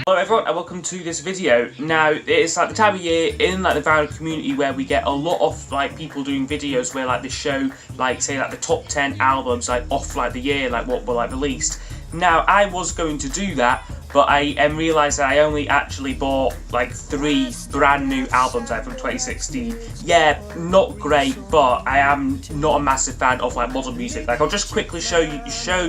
Hello everyone and welcome to this video. Now it's like the time of year in like the viral community where we get a lot of like people doing videos where like they show like say like the top 10 albums like off like the year, like what were like released. Now I was going to do that, but I realised that I only actually bought like 3 brand new albums like from 2016. Yeah, not great, but I am not a massive fan of like modern music. Like I'll just quickly show you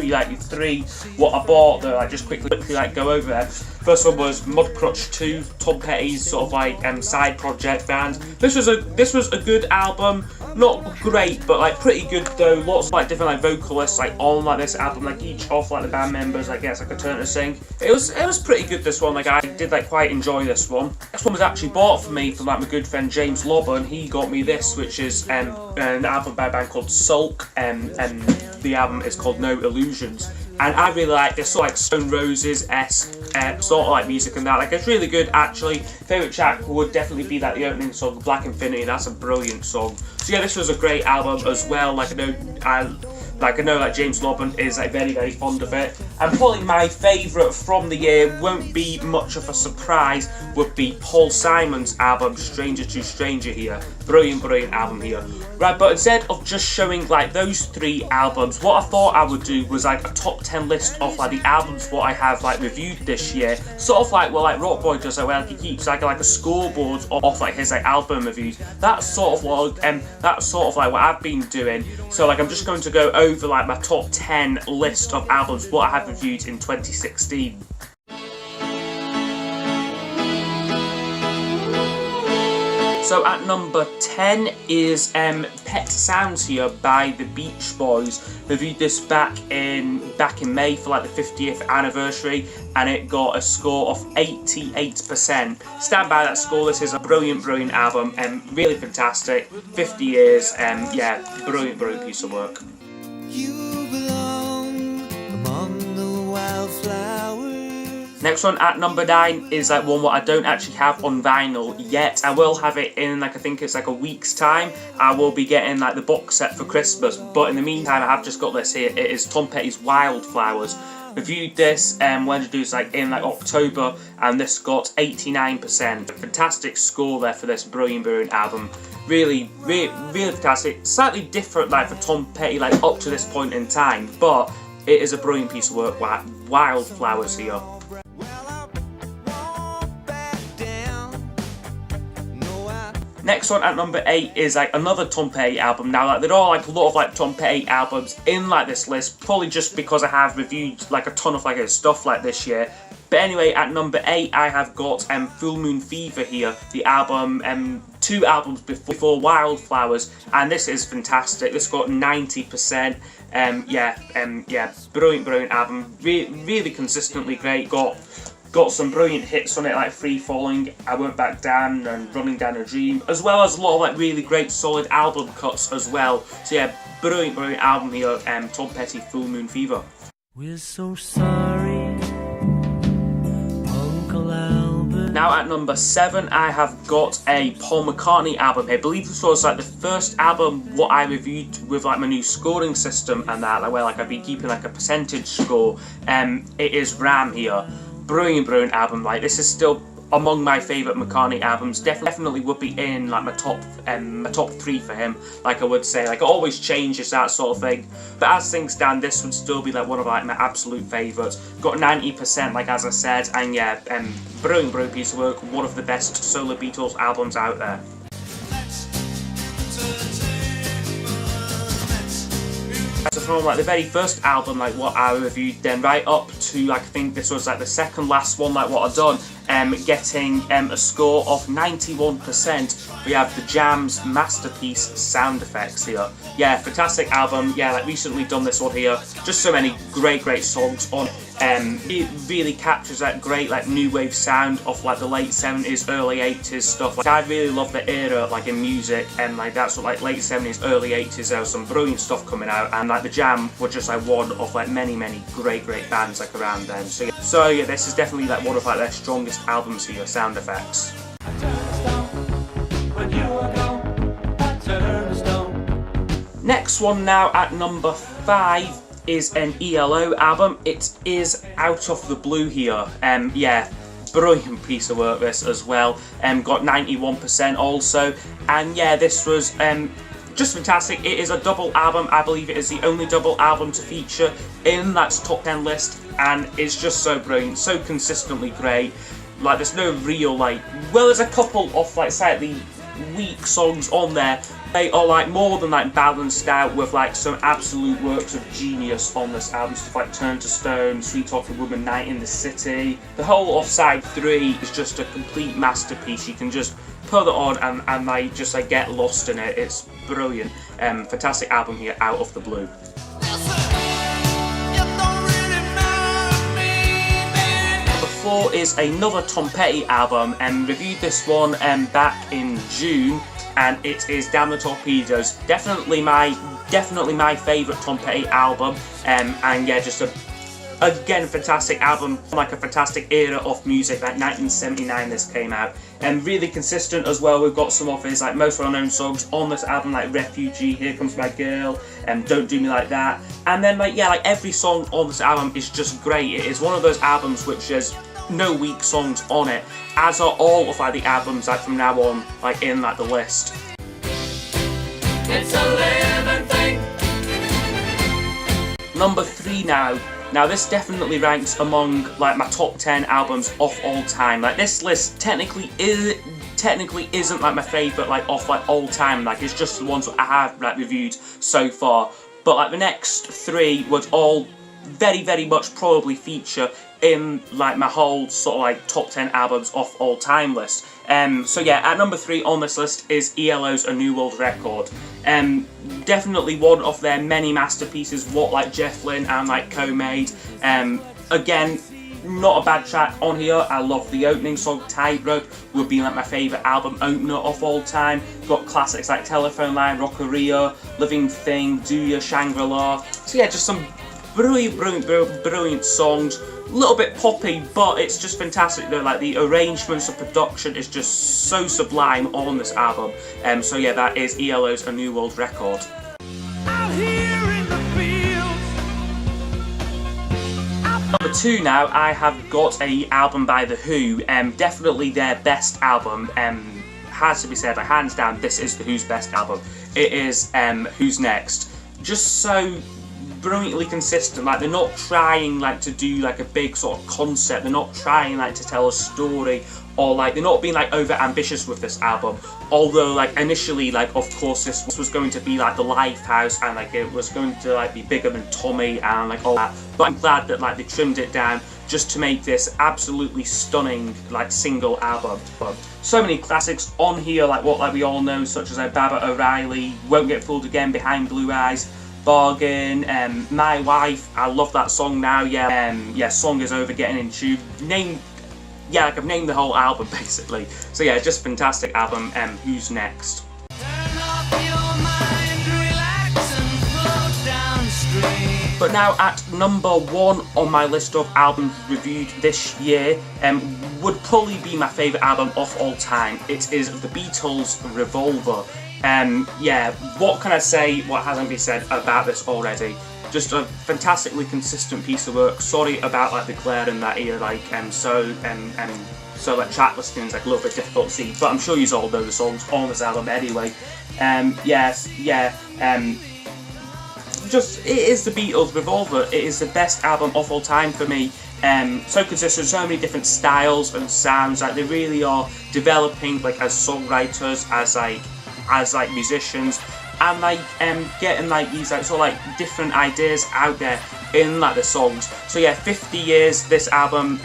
like 3 what I bought though. Like just quickly like go over there. First one was Mudcrutch 2, Tom Petty's sort of like side project band. This was a good album, not great but like pretty good though. Lots of like different like vocalists like on like this album, like each of like the band members I guess like a turn to sing. It was pretty good, this one. Like I did like quite enjoy this one. This one was actually bought for me from like my good friend James Lobban. He got me this, which is an album by a band called Sulk, and the album is called No Illusions. And I really like this sort of like Stone Roses-esque sort of like music and that. Like it's really good actually. Favourite track would definitely be like the opening song, Black Infinity. That's a brilliant song. So yeah, this was a great album as well. Like I know like James Lobban is like very, very fond of it. And probably my favourite from the year, won't be much of a surprise, would be Paul Simon's album Stranger to Stranger here. Brilliant album here. Right, but instead of just showing like those 3 albums, what I thought I would do was like a top 10 list of like the albums what I have like reviewed this year. Sort of like like Rock Boy does, where he keeps like a scoreboard of like his like album reviews. That's sort of like what I've been doing. So like I'm just going to go over like my top 10 list of albums what I have reviewed in 2016. So at number 10 is Pet Sounds here by the Beach Boys. Reviewed this back in May for like the 50th anniversary, and it got a score of 88%. Stand by that score. This is a brilliant album and really fantastic. 50 years, yeah, brilliant piece of work. You belong among the wildflowers. Next one at number 9 is like one what I don't actually have on vinyl yet. I will have it in like I think it's like a week's time. I will be getting like the box set for Christmas, but in the meantime I have just got this here. It is Tom Petty's Wildflowers. Reviewed this when introduced like in like October, and this got 89%. Fantastic score there for this brilliant album. Really fantastic. Slightly different like for Tom Petty like up to this point in time, but it is a brilliant piece of work. Wildflowers here. Next one at number 8 is like another Tom Petty album. Now like there are like a lot of like Tom Petty albums in like this list, probably just because I have reviewed like a ton of like his stuff like this year. But anyway, at number 8 I have got Full Moon Fever here, the album 2 albums before Wildflowers, and this is fantastic. This got 90%. Yeah, brilliant album. Really consistently great. Got some brilliant hits on it like Free Falling, I Won't Back Down and Running Down a Dream, as well as a lot of like really great solid album cuts as well. So yeah, brilliant album here, Tom Petty, Full Moon Fever. We're so sorry, Uncle Albert. Now at number 7 I have got a Paul McCartney album here. I believe this was like the first album what I reviewed with like my new scoring system and that, like where like I've been keeping like a percentage score. It is Ram here. Brilliant album. Like this is still among my favourite McCartney albums. Definitely would be in like my top 3 for him. Like I would say, like it always changes, that sort of thing. But as things stand, this would still be like one of like my absolute favourites. Got 90%, like as I said, and yeah, brilliant piece of work. One of the best solo Beatles albums out there. So from like the very first album, like what I reviewed, then right up to like I think this was like the second last one, like what I've done, getting a score of 91%. We have the Jam's masterpiece Sound Effects here. Yeah, fantastic album. Yeah, like recently done this one here. Just so many great songs on. It really captures that great like new wave sound of like the late 70s, early 80s stuff. Like I really love the era like in music, and like that's what like late 70s, early 80s. There was some brilliant stuff coming out, and like the Jam were just like one of like many great bands like around then. So yeah, this is definitely like one of like their strongest albums here, Sound Effects. Next one now at number 5 is an ELO album. It is Out of the Blue here. Yeah, brilliant piece of work this as well. Got 91% also, and yeah, this was just fantastic. It is a double album. I believe it is the only double album to feature in that top 10 list, and it's just so brilliant, so consistently great. Like, there's no real, like, well, there's a couple of, like, slightly weak songs on there. They are, like, more than, like, balanced out with, like, some absolute works of genius on this album. Stuff like Turn to Stone, Sweet Talking Woman, Night in the City. The whole of side 3 is just a complete masterpiece. You can just put it on and like, just, like, get lost in it. It's brilliant. Fantastic album here, Out of the Blue. Number 4 is another Tom Petty album, and reviewed this one back in June, and it is Damn the Torpedoes. Definitely my favourite Tom Petty album, and yeah, just again, fantastic album, like a fantastic era of music. Like 1979 this came out, and really consistent as well. We've got some of his like most well-known songs on this album, like Refugee, Here Comes My Girl, and Don't Do Me Like That. And then like, yeah, like every song on this album is just great. It is one of those albums which has no weak songs on it, as are all of like the albums like from now on, like in like the list. It's a living thing. Number 3 now. Now this definitely ranks among like my top 10 albums of all time. Like this list technically isn't like my favourite like of like all time. Like it's just the ones that I have like reviewed so far. But like the next 3 would all very much probably feature in like my whole sort of like top 10 albums of all time list. So yeah, at number 3 on this list is ELO's A New World Record. Definitely one of their many masterpieces, what like Jeff Lynne and like co-made. Again, not a bad track on here. I love the opening song, Tightrope, would be like my favourite album opener of all time. Got classics like Telephone Line, Rockeria, Living Thing, Do Ya, Shangri-La. So yeah, just some brilliant songs. A little bit poppy, but it's just fantastic though. Like the arrangements, the production is just so sublime on this album. So yeah, that is ELO's A New World Record. Number 2 now, I have got a album by The Who. Definitely their best album. Has to be said, like hands down, this is The Who's best album. It is Who's Next. Just so brilliantly consistent. Like they're not trying like to do like a big sort of concept. They're not trying like to tell a story, or like they're not being like over ambitious with this album. Although like initially, like of course this was going to be like the Lifehouse, and like it was going to like be bigger than Tommy and like all that. But I'm glad that like they trimmed it down just to make this absolutely stunning like single album. So many classics on here, like what like we all know, such as like Baba O'Reilly, Won't Get Fooled Again, Behind Blue Eyes, Bargain, My Wife. I love that song now. Yeah, yeah, Song Is Over, Getting in Tune. Yeah, like I've named the whole album basically. So yeah, just fantastic album. Who's Next? But now at number 1 on my list of albums reviewed this year, would probably be my favourite album of all time. It is the Beatles' Revolver. Yeah, what can I say, what hasn't been said about this already? Just a fantastically consistent piece of work. Sorry about like the glare in that ear, like so like track listing is like a little bit difficult to see, but I'm sure you all know the songs on this album anyway. Yes, yeah, just it is the Beatles' Revolver. It is the best album of all time for me. So consistent, so many different styles and sounds. Like they really are developing like as songwriters, as like musicians, and like getting like these like sort of like different ideas out there in like the songs. So yeah, 50 years this album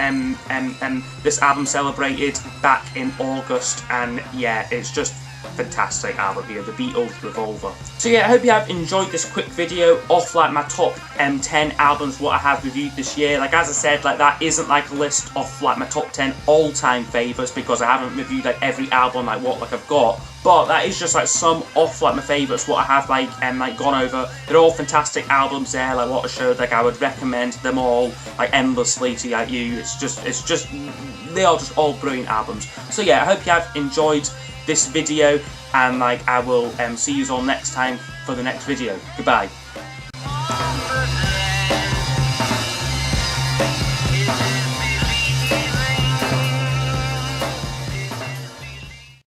celebrated back in August, and yeah, it's just fantastic album here, the Beatles' Revolver. So yeah, I hope you have enjoyed this quick video of like my top 10 albums what I have reviewed this year. Like as I said, like that isn't like a list of like my top 10 all-time favourites, because I haven't reviewed like every album like what like I've got. But that is just like some of like my favourites what I have like gone over. They're all fantastic albums there, like what I showed. Like I would recommend them all like endlessly to like you. It's just they are just all brilliant albums. So yeah, I hope you have enjoyed this video, and like I will see you all next time for the next video. Goodbye.